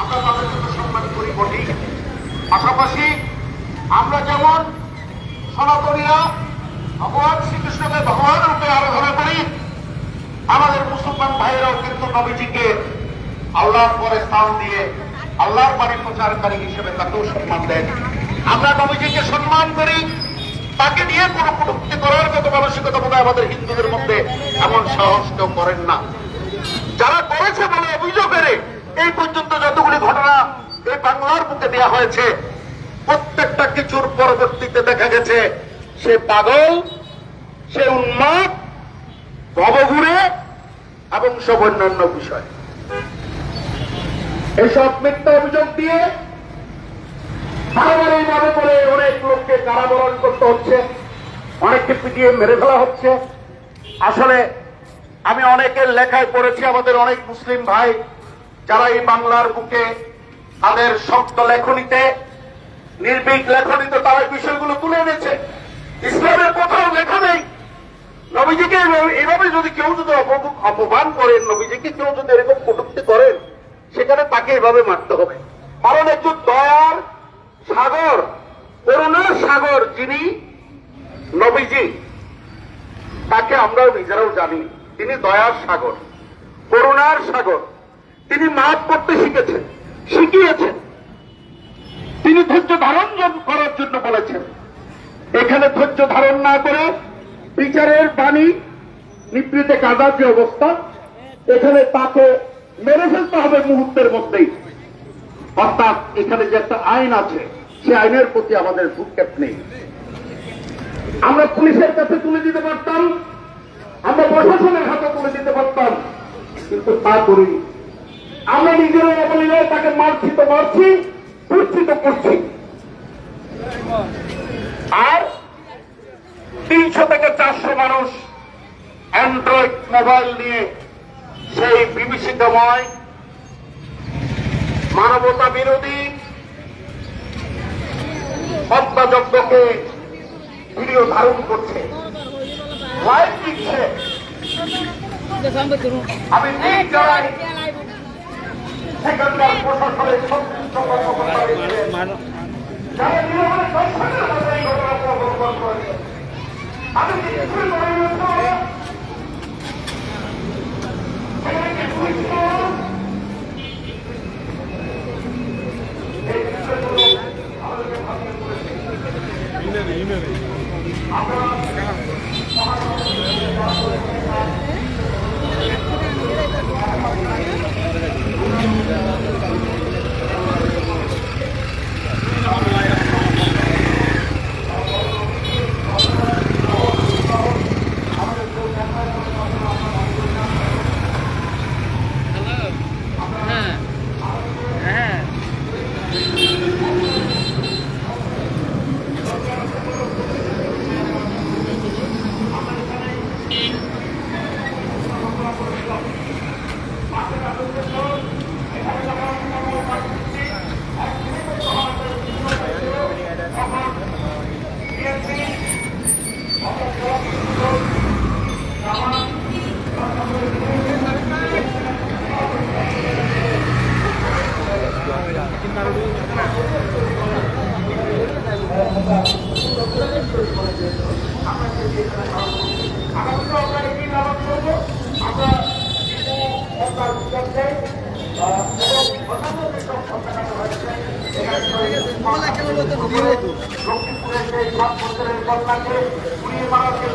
আমরা তাদের জন্য সম্মান করি বলি। পাশাপাশি আমরা যেমন সনাতনীরা ভগবান শ্রীকৃষ্ণকে ভগবান রূপে আরাধনা করি, আমাদের মুসলমান ভাইয়েরাও কিন্তু নবীজিকে আল্লাহর পরে স্থান দিয়ে আল্লাহর বাণী প্রচারকারী হিসেবে তাকেও সম্মান দেন। আমরা নবীজিকে সম্মান করি, তাকে নিয়ে কোনো কটূক্তি করার মতো মানসিকতা বোধ আমাদের হিন্দুদের মধ্যে এমন সাহস কেউ করেন না। যারা করেছে বলে অভিযোগ এনে এই পর্যন্ত যতগুলি ঘটনা এই বাংলার বুকে দেওয়া হয়েছে, প্রত্যেকটা কিছুর পরবর্তীতে দেখা গেছে সে পাগল, সে উন্মাদ, ভবঘুরে এবং সব অন্যান্য বিষয়। এইসব মিথ্যা অভিযোগ দিয়ে বারবারই মনে করে অনেক লোককে কারাবরণ করতে হচ্ছে, অনেককে পিটিয়ে মেরে ফেলা হচ্ছে। আসলে আমি অনেকের লেখায় পড়েছি, আমাদের অনেক মুসলিম ভাই যারা এই বাংলার বুকে তাদের শক্ত লেখনীতে, নির্ভীক লেখনীতে তারা বিষয়গুলো তুলে এনেছে। ইসলামের কোথাও লেখা নেই নবীজিকে এভাবে যদি কেউ যদি অপমান করেন, নবীজিকে কেউ যদি এরকম কটূক্তি করেন, সেখানে তাকে এভাবে মারতে হবে। কারণ একজন দয়ার সাগর, করুণার সাগর যিনি নবীজি, তাকে আমরাও নিজেরাও জানি তিনি দয়ার সাগর, করুণার সাগর। তিনি মাফ করতে শিখেছেন, শিখিয়েছেন। তিনি ধৈর্য ধারণ করার জন্য বলেছেন। এখানে ধৈর্য ধারণ না করে বিচারের বাণী নিবৃতে কাদার যে অবস্থা, এখানে তাকে মেরে ফেলতে হবে মুহূর্তের মধ্যেই। অর্থাৎ এখানে যে একটা আইন আছে, সে আইনের প্রতি আমাদের ভ্রুক্ষেপ নেই। আমরা পুলিশের কাছে তুলে দিতে পারতাম, আমরা প্রশাসনের হাতে তুলে দিতে পারতাম, কিন্তু তা করিনি। আমরা নিজেরা অবলীলায় তাকে মারছি তো মারছি, করছি তো করছি। আর 300 থেকে 400 মানুষ অ্যান্ড্রয়েড মোবাইল নিয়ে সেই বিভীষিকাময় মানবতা বিরোধী হত্যাযজ্ঞকে ভিডিও ধারণ করছে, লাইভ দিচ্ছে। আমি ঠিক জানাই সেখানকার প্রশাসনের সংশ্লিষ্ট কর্মকর্তা যারা নিরবরে সংস্থানের মধ্যে এই ঘটনাকে অবলম্বন করেছে। আমি কিছুই মনে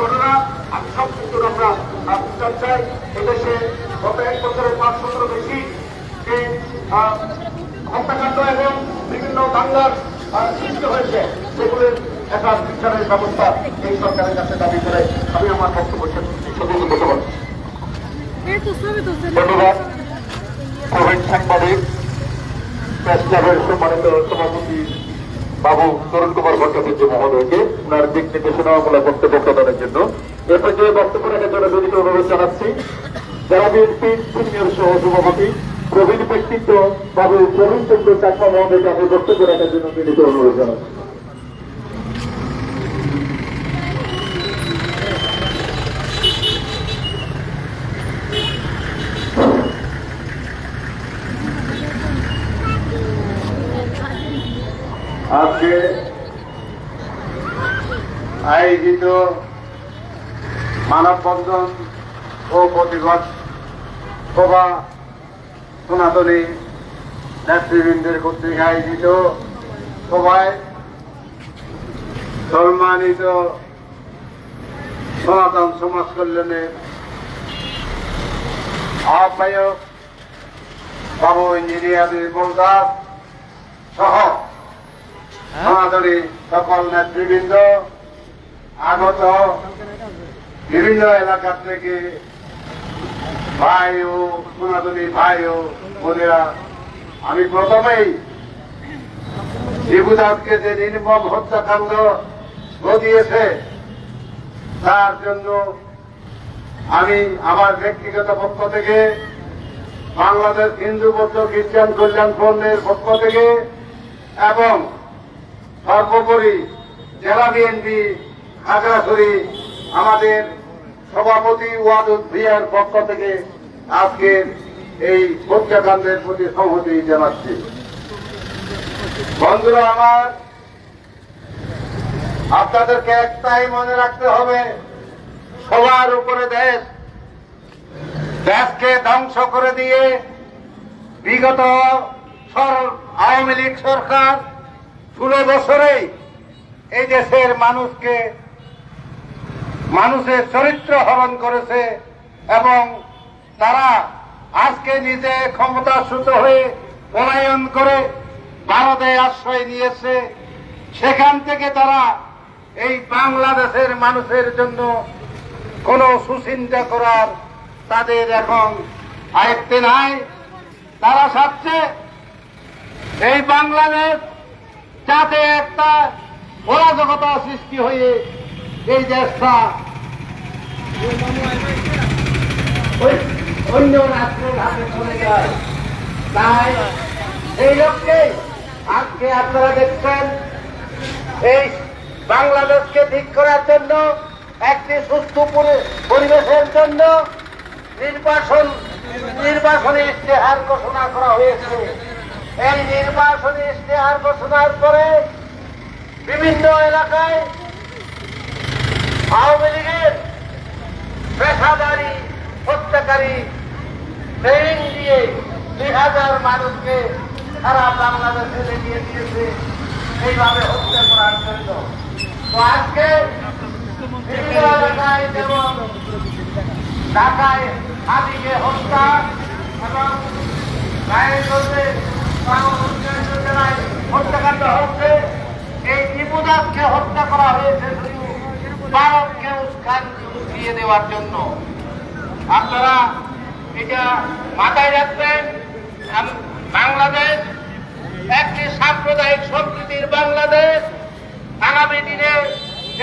ঘটনা আমি সব কিছু আমরা বিচার চাই। এদেশে গত 1 বছরের 500 বেশি যে হত্যাকাণ্ড এবং বিভিন্ন দাঙ্গার সৃষ্টি হয়েছে, সেগুলির একটা বিচারের ব্যবস্থা এই সরকারের কাছে দাবি করে আমি আমার বক্তব্য ধন্যবাদ। কোভিড সাংবাদিক প্রেস ক্লাবের সম্মানিত সভাপতি বাবু তরুণ কুমার ভট্টাচার্য মহোদয়কে ওনার দিক নির্দেশনামূলক বক্তব্য প্রদানের জন্য এরপর যে বক্তব্য রাখার জন্য বিনীত অনুরোধ জানাচ্ছি যারা বিএনপির সিনিয়র সহ সভাপতি প্রবীণ ব্যক্তিত্ব বাবু প্রবীণ চন্দ্র চাকমা মহোদয়কে আমি বক্তব্য রাখার জন্য বিনীত অনুরোধ জানাচ্ছি। উদ্যোগে আয়োজিত মানববন্ধন ও প্রতিবাদ সভা সনাতনী নেতৃবৃন্দের কর্তৃক আয়োজিত সভায় সম্মানিত সনাতন সমাজ কল্যাণের আহ্বায়ক বাবু ইঞ্জিনিয়ার নির্মল দাস সহ সনাতনী সকল নেতৃবৃন্দ আগত বিভিন্ন এলাকা থেকে ভাই ও সনাতনী ভাই ও বোনেরা, আমি প্রথমেই শিবুদাসকে যে নির্মম হত্যাকাণ্ড ঘটিয়েছে তার জন্য আমি আমার ব্যক্তিগত পক্ষ থেকে, বাংলাদেশ হিন্দু বৌদ্ধ খ্রিস্টান কল্যাণ ফ্রন্টের পক্ষ থেকে এবং সর্বোপরি জেলা বিএনপি খাগড়াছড়ি আমাদের সভাপতি ওয়াদুদ ভিয়ার পক্ষ থেকে আজকের এই হত্যাকাণ্ডের প্রতি সংহতি জানাচ্ছি। বন্ধুরা আমার, আপনাদেরকে একটাই মনে রাখতে হবে, সবার উপরে দেশকে ধ্বংস করে দিয়ে বিগত আওয়ামী লীগ সরকার 16 বছরেই এই দেশের মানুষের চরিত্র হরণ করেছে এবং তারা আজকে নিজে ক্ষমতাচ্যুত হয়ে পলায়ন করে ভারতে আশ্রয় নিয়েছে। সেখান থেকে তারা এই বাংলাদেশের মানুষের জন্য কোন সুচিন্তা করার তাদের এখন আয়ত্তে নাই। তারা চাচ্ছে এই বাংলাদেশ যাতে একটা অরাজকতা সৃষ্টি হয়ে এই দেশটা অন্য রাষ্ট্রের হাতে চলে যায়। তাই এই লক্ষ্যে আজকে আপনারা দেখছেন এই বাংলাদেশকে ঠিক করার জন্য, একটি সুস্থ পরিবেশের জন্য নির্বাচনী ইশতেহার ঘোষণা করা হয়েছে। এই নির্বাচনী ইশতেহার ঘোষণার পরে বিভিন্ন এলাকায় আওয়ামী লীগের পেশাদারী হত্যাকারী ট্রেনিং দিয়ে 2000 মানুষকে সারা বাংলাদেশে লেগিয়ে দিয়েছে এইভাবে হত্যা করার জন্য। তো আজকে বিভিন্ন এলাকায় যেমন ঢাকায় হাতিকে হত্যা এবং জেলায় হত্যাকাণ্ড হচ্ছে, এই টিপুদাসকে হত্যা করা হয়েছে ভারতকে উস্কান দিয়ে দেওয়ার জন্য। আপনারা এটা মাথায় রাখবেন। বাংলাদেশ একটি সাম্প্রদায়িক সম্প্রীতির বাংলাদেশ। আগামী দিনে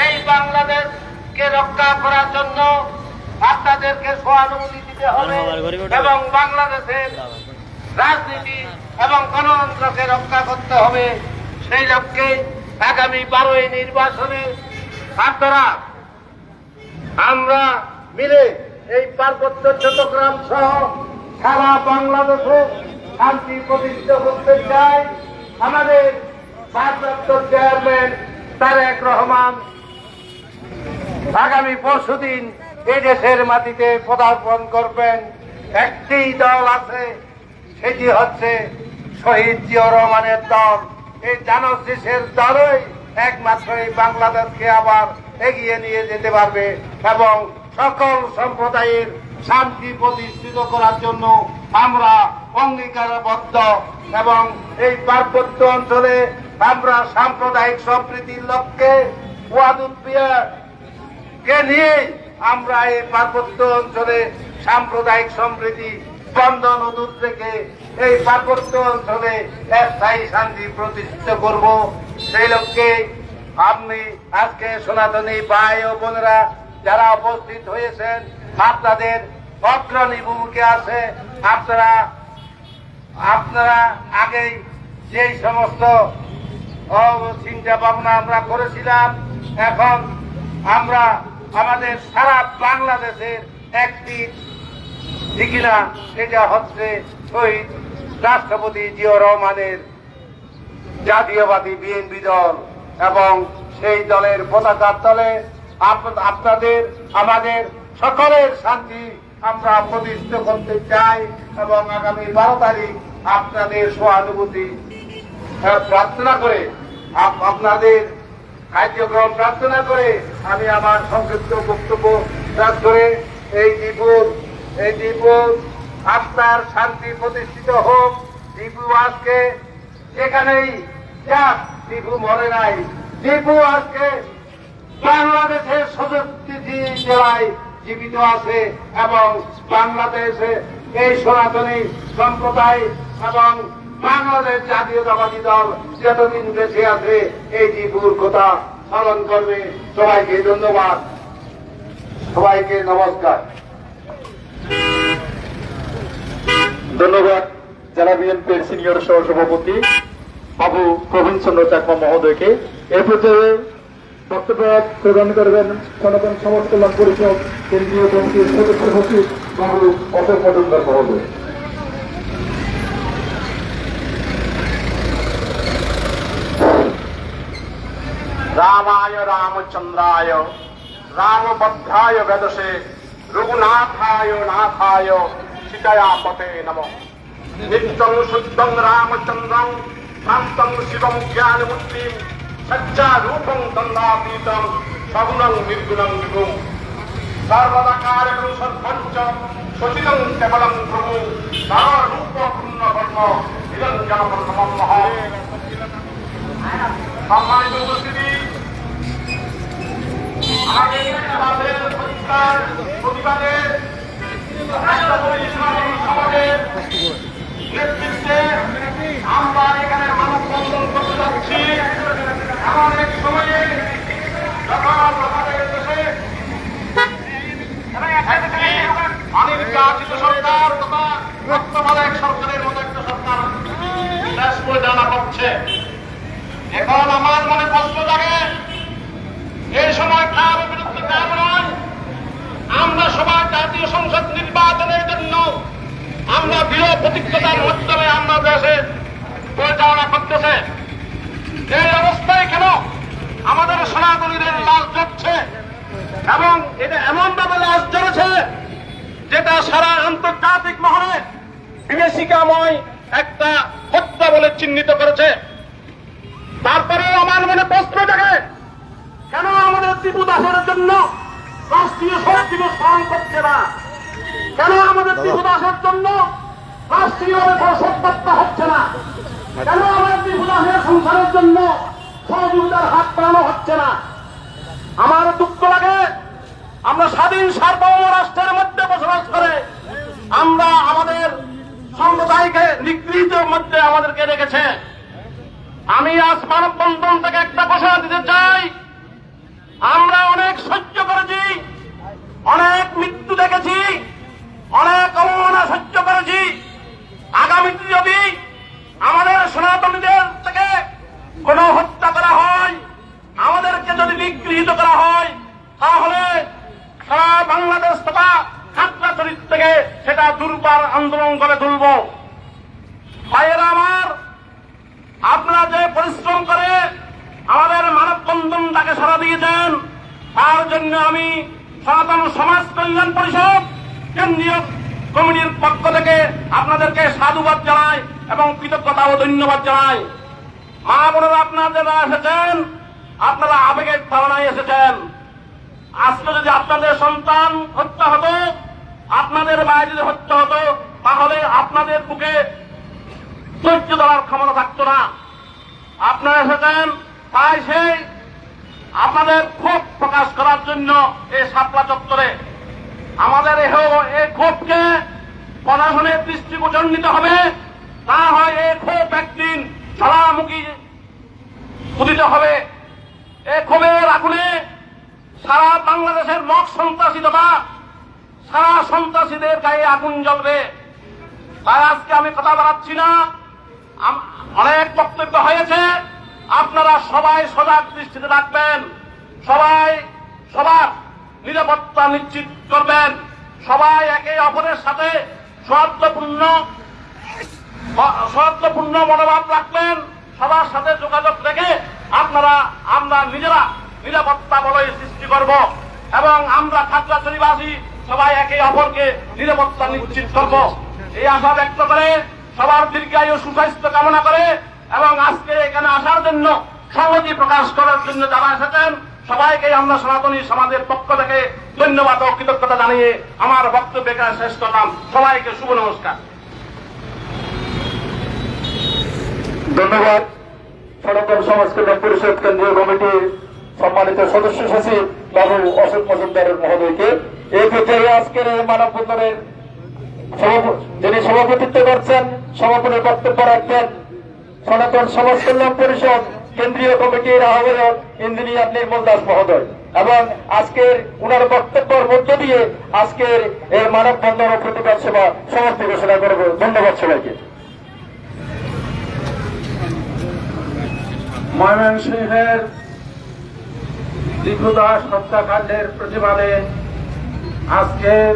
এই বাংলাদেশকে রক্ষা করার জন্য আপনাদেরকে সহানুভূতি দিতে হবে এবং বাংলাদেশের রাজনীতি এবং গণতন্ত্রকে রক্ষা করতে হবে। সেই লক্ষ্যে আগামী 12 নির্বাচনে আপনারা আমরা মিলে এই পার্বত্য চট্টগ্রাম সহ সারা বাংলাদেশে শান্তি প্রতিষ্ঠা করতে চাই। আমাদের ভারপ্রাপ্ত চেয়ারম্যান তারেক রহমান আগামী পরশুদিন এই দেশের মাটিতে পদার্পণ করবেন। একটি দল আছে, সেটি হচ্ছে শহীদ জিয়াউর রহমানের দল। এই জানশীষের দলই একমাত্র এই বাংলাদেশকে আবার এগিয়ে নিয়ে যেতে পারবে এবং সকল সম্প্রদায়ের শান্তি প্রতিষ্ঠিত করার জন্য আমরা অঙ্গীকারবদ্ধ এবং এই পার্বত্য অঞ্চলে আমরা সাম্প্রদায়িক সম্প্রীতির লক্ষ্যে ওয়াদুদ বিয়াকে নিয়ে আমরা এই পার্বত্য অঞ্চলে সাম্প্রদায়িক সম্প্রীতি বন্ধন দূর থেকে এই পার্বত্য অঞ্চলে স্থায়ী শান্তি প্রতিষ্ঠিত করব। সেই লক্ষ্যে আপনি আজকে সনাতনী ভাই ও বোনেরা যারা উপস্থিত হয়েছেন, আপনাদের অগ্রণী ভূমিকা আছে। আপনারা আগেই যেই সমস্ত চিন্তা ভাবনা আমরা করেছিলাম, এখন আমরা আমাদের সারা বাংলাদেশের একটি ঠিকানা, সেটা হচ্ছে শহীদ রাষ্ট্রপতি জিয়াউর রহমানের জাতীয়বাদী বিএনপি দল এবং সেই দলের পতাকার তলে আপনাদের আমাদের সকলের শান্তি আমরা প্রতিষ্ঠা করতে চাই এবং আগামী 12 তারিখ আপনাদের সহানুভূতি প্রার্থনা করে আপনাদের কার্যক্রম প্রার্থনা করে আমি আমার সংক্ষিপ্ত বক্তব্য শেষ করে এই দীপুর আপনার শান্তি প্রতিষ্ঠিত হোক। দীপু আজকে যেখানেই যাক, দীপু মরে নাই। দীপু আজকে বাংলাদেশের 67টি জেলায় জীবিত আছে এবং বাংলাদেশে এই সনাতনী সম্প্রদায় এবং বাংলাদেশ জাতীয়তাবাদী দল যতদিন বেঁচে আছে এই দীপুর কথা স্মরণ করবে। সবাইকে ধন্যবাদ, সবাইকে নমস্কার। ধন্যবাদ জেলা বিএনপির সিনিয়র সহসভাপতি বাবু প্রবীণ চন্দ্র চাকমা মহোদয়কে। এ পর্যায়ে বক্তব্য প্রদান করবেন সনাতন সমাজ কল্যাণ পরিষদ কেন্দ্রীয় কমিটির সদস্য সচিব বাবু অশোক মজুমদার মহোদয়। রামায় রামচন্দ্রায় রামভদ্রায় বেদসে রঘুনাথায় নাথায় সীতায়া পতে নমঃ। নিত্যং শুদ্ধং রামচন্দ্রং শান্তং শিবং জ্ঞানমূর্তিম সচ্চারূপং দণ্ডাতীতং সগুণং নির্গুণং বিভুম সর্বদা কারণং সর্বঞ্চ সচিদং কেবলং প্রভু রূপ পূর্ণ কর্ম নিরঞ্জন নমঃ। সম্মানিত উপস্থিতি, আগে আমাদের প্রতিবাদে সমাজের নেতৃত্বে আমরা এখানে মানববন্ধন করতে যাচ্ছি। এমন এক সময়ে যখন আমাদের দেশে অনির্বাচিত সরকার তথা তত্ত্বাবধায়ক সরকারের মতো একটা সরকার শেষ পরিচালনা করছে। এখন আমার মনে প্রশ্ন জাগে, এই সময় কার বিরুদ্ধে কাজ নয়। আমরা সবাই জাতীয় সংসদ নির্বাচনের জন্য আমরা দৃঢ় প্রতিজ্ঞতার মাধ্যমে আমরা দেশে পরিচালনা করতেছে। এই অবস্থায় কেন আমাদের সনাতনীদের লাশ জ্বলছে এবং এটা এমন ভাবে লাশ জ্বলেছে যেটা সারা আন্তর্জাতিক মহলে বিভীষিকাময় একটা হত্যা বলে চিহ্নিত করেছে। তারপরেও আমার মনে প্রশ্ন জাগে, কেন আমাদের দীপু দাসের জন্য রাষ্ট্রীয় শোক দিবস পালন করছে না? কেন আমাদের দীপু দাসের জন্য রাষ্ট্রীয়ভাবে শোকবার্তা হচ্ছে না? কেন আমাদের দীপু দাসের সংসারের জন্য সহযোগিতার হাত বাড়ানো হচ্ছে না? আমার দুঃখ লাগে, আমরা স্বাধীন সার্বভৌম রাষ্ট্রের মধ্যে বসবাস করে আমরা আমাদের সম্প্রদায়কে নিগৃহীতের মধ্যে আমাদেরকে রেখেছে। আমি আজ মানববন্ধন থেকে একটা ঘোষণা দিতে চাই, আমরা অনেক সহ্য করেছি, অনেক মৃত্যু দেখেছি, অনেক অবমাননা সহ্য করেছি। আগামীতে যদি আমাদের সনাতনীদের থেকে কোনো হত্যা করা হয়, আমাদেরকে যদি নিগৃহীত করা হয়, তাহলে সারা বাংলাদেশ তথা খাগড়াছড়ি থেকে সেটা দুর্বার আন্দোলন করে তুলব। ভাইয়েরা আমার, আপনারা যে পরিশ্রম করে আমাদের মানববন্ধনটাকে সাড়া দিয়েছেন, তার জন্য আমি সনাতন সমাজ কল্যাণ পরিষদ কেন্দ্রীয় কমিটির পক্ষ থেকে আপনাদেরকে সাধুবাদ জানাই এবং কৃতজ্ঞতা ও ধন্যবাদ জানাই। মা বোনেরা, আপনারা যারা এসেছেন, আপনারা আবেগের ধারণায় এসেছেন। আজকে যদি আপনাদের সন্তান হত্যা হতো, আপনাদের বাইরে যদি হত্যা হতো, তাহলে আপনাদের বুকে ধৈর্য ধরার ক্ষমতা থাকতো না। আপনারা এসেছেন তাই সেই আপনাদের ক্ষোভ প্রকাশ করার জন্য এই শাপলা চত্বরে। আমাদের এই ক্ষোভকে প্রশাসনের দৃষ্টিগোচর নিতে হবে, তা হয় এই ক্ষোভ একদিন জলামুখী উদিত হবে। এই ক্ষোভের আগুনে সারা বাংলাদেশের মক সন্ত্রাসী তথা সারা সন্ত্রাসীদের গায়ে আগুন জ্বলবে। তাই আজকে আমি কথা বাড়াচ্ছি না, অনেক বক্তব্য হয়েছে। আপনারা সবাই সজাগ দৃষ্টিতে রাখবেন, সবাই সবার নিরাপত্তা নিশ্চিত করবেন, সবাই একে অপরের সাথে সৌহার্দ্যপূর্ণ মনোভাব রাখবেন, সবার সাথে যোগাযোগ রেখে আমরা নিজেরা নিরাপত্তা বলয় সৃষ্টি করব এবং আমরা খাগড়াছড়িবাসী সবাই একে অপরকে নিরাপত্তা নিশ্চিত করব। এই আশা ব্যক্ত করে সবার দীর্ঘায়ু সুস্বাস্থ্য কামনা করে এবং আজকে এখানে আসার জন্য সংহতি প্রকাশ করার জন্য যারা এসেছেন সবাইকে আমরা সনাতনী সমাজের পক্ষ থেকে ধন্যবাদ ও কৃতজ্ঞতা জানিয়ে আমার বক্তব্য এখানে শেষ করলাম। সবাইকে শুভ নমস্কার। ধন্যবাদ সনাতন সমাজ কল্যাণ পরিষদ কেন্দ্রীয় কমিটির সম্মানিত সদস্য সচিব বাবু অশোক মজুমদার মহোদয়কে। এই পর্যায়ে আজকের এই মানববন্ধনের যিনি সভাপতিত্ব করছেন, সমাপনী বক্তব্য রাখবেন সনাতন সমাজ কল্যাণ পরিষদ কেন্দ্রীয় কমিটির আহ্বায়ক ইঞ্জিনিয়ার নির্মল দাস মহোদয় এবং আজকের উনার বক্তব্যের মধ্য দিয়ে আজকের এই মানববন্ধন ও প্রতিবাদ সভা সমাপ্তি ঘোষণা করব। ধন্যবাদ সবাইকে। ময়মনসিংহের দীপুদাস হত্যাকাণ্ডের প্রতিবাদে আজকের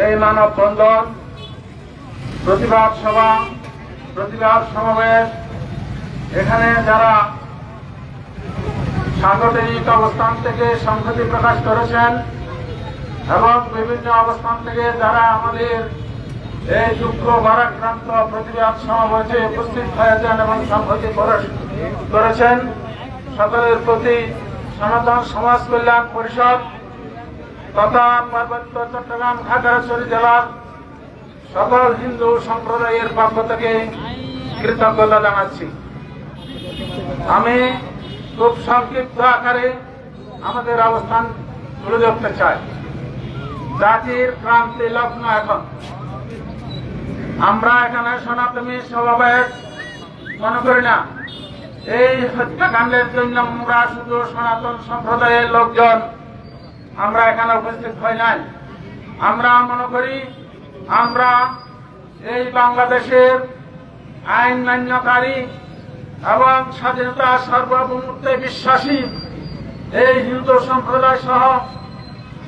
এই মানববন্ধন, প্রতিবাদ সভা, প্রতিবাদ সমাবেশ, এখানে যারা সাংগঠনিক অবস্থান থেকে সংহতি প্রকাশ করেছেন এবং বিভিন্ন অবস্থান থেকে যারা আমাদের এই দুঃখ ভারাক্রান্ত প্রতিবাদ সমাবেশে উপস্থিত হয়েছেন এবং সংহতি করেছেন, সকলের প্রতি সনাতন সমাজ কল্যাণ পরিষদ তথা পার্বত্য চট্টগ্রাম খাগড়াছড়ি জেলার সকল হিন্দু সম্প্রদায়ের পক্ষ থেকে কৃতজ্ঞতা জানাচ্ছি। আমি খুব সংক্ষিপ্ত আকারে আমাদের অবস্থান তুলে ধরতে চাই। জাতির ক্রান্তি লগ্ন এখন। আমরা এখানে সনাতনী সমাবেশ মনে করি না। এই হত্যাকাণ্ডের জন্য আমরা শুধু সনাতন সম্প্রদায়ের লোকজন আমরা এখানে উপস্থিত হই নাই। আমরা মনে করি আমরা এই বাংলাদেশের আইন মান্যকারী এবং স্বাধীনতা সার্বভৌমত্বে বিশ্বাসী এই হিন্দু সম্প্রদায় সহ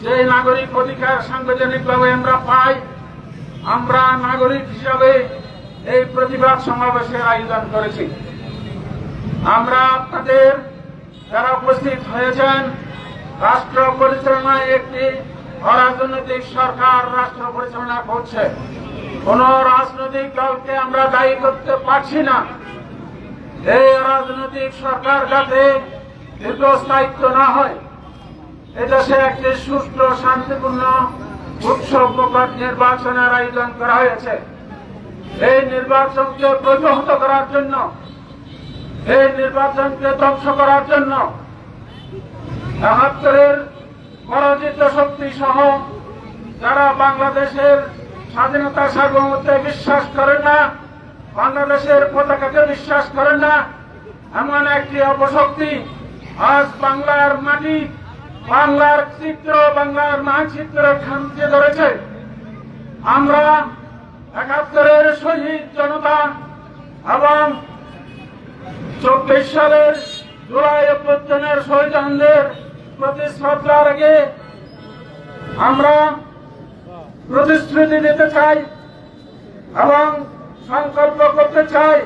যে নাগরিক অধিকার সাংবিধানিকভাবে আমরা পাই, আমরা নাগরিক হিসাবে এই প্রতিবাদ সমাবেশের আয়োজন করেছি। আমরা আপনাদের যারা উপস্থিত হয়েছেন, রাষ্ট্র পরিচালনায় একটি অরাজনৈতিক সরকার রাষ্ট্র পরিচালনা করছে। কোন রাজনৈতিক দলকে আমরা দায়ী করতে পারছি না। এই রাজনৈতিক সরকার যাতে দীর্ঘস্থায়িত্ব না হয়, এদেশে একটি সুষ্ঠু শান্তিপূর্ণ উৎসবমুখর নির্বাচনের আয়োজন করা হয়েছে। এই নির্বাচনকে প্রতিহত করার জন্য, এই নির্বাচনকে ধ্বংস করার জন্য ৭১-এর পরাজিত শক্তি সহ যারা বাংলাদেশের স্বাধীনতা সার্বভৌমত্বে বিশ্বাস করেন না, বাংলাদেশের পতাকাকে বিশ্বাস করেন না, এমন একটি অপশক্তি আজ বাংলার মাটি, বাংলার চিত্র, বাংলার মানচিত্র খামচে ধরেছে। আমরা ৭১-এর শহীদ জনতা এবং ২৪ সালের জুলাই অভ্যুত্থানের শহীদদের প্রতি শ্রদ্ধা রেখে আমরা প্রতিশ্রুতি দিতে চাই এবং সংকল্প করতে চাই,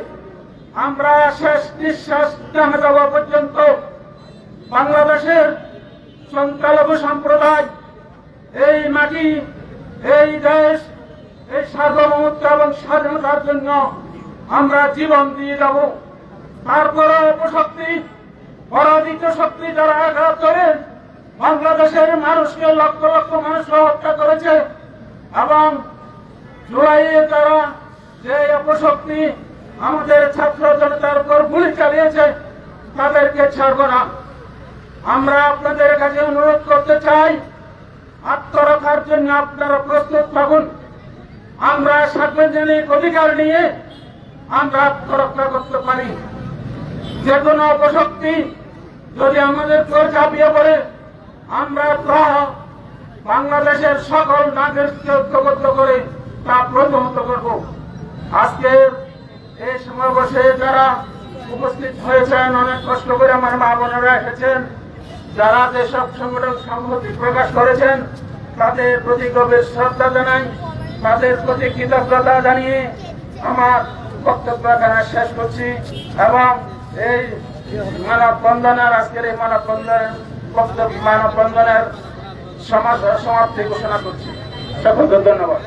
আমরা শেষ নিঃশ্বাস ত্যাগ দেওয়া পর্যন্ত বাংলাদেশের সংখ্যালঘু সম্প্রদায়, এই মাটি, এই দেশ, এই সার্বভৌমত্ব এবং স্বাধীনতার জন্য আমরা জীবন দিয়ে যাব। তারপরে অপশক্তি, পরাজিত শক্তি যারা আঘাত করে বাংলাদেশের মানুষকে লক্ষ লক্ষ মানুষকে হত্যা করেছে এবং জুলাইয়ে তারা যে অপশক্তি আমাদের ছাত্র জনতার উপর গুলি চালিয়েছে, তাদেরকে ছাড়ব না। আমরা আপনাদের কাছে অনুরোধ করতে চাই, আত্মরক্ষার জন্য আপনারা প্রস্তুত থাকুন। আমরা সার্বজনীন অধিকার নিয়ে আমরা আত্মরক্ষা করতে পারি। যে কোনো অপশক্তি যদি আমাদের উপর ঝাঁপিয়ে পড়ে, আমরা বাংলাদেশের সকল নাগরিককে ঐক্যবদ্ধ করে তা প্রতিহত করব। আজকের এই সমাবেশে যারা উপস্থিত হয়েছেন, অনেক কষ্ট করে আমার মা বোনেরা এসেছেন, যারা যেসব সংগঠন সংহতি প্রকাশ করেছেন, তাদের প্রতি গভীর শ্রদ্ধা জানাই, তাদের প্রতি কৃতজ্ঞতা জানিয়ে আমার বক্তব্য এখানে শেষ করছি এবং এই মানববন্ধনের আজকের এই মানববন্ধনের সমাপ্তি ঘোষণা করছি। সকলকে ধন্যবাদ।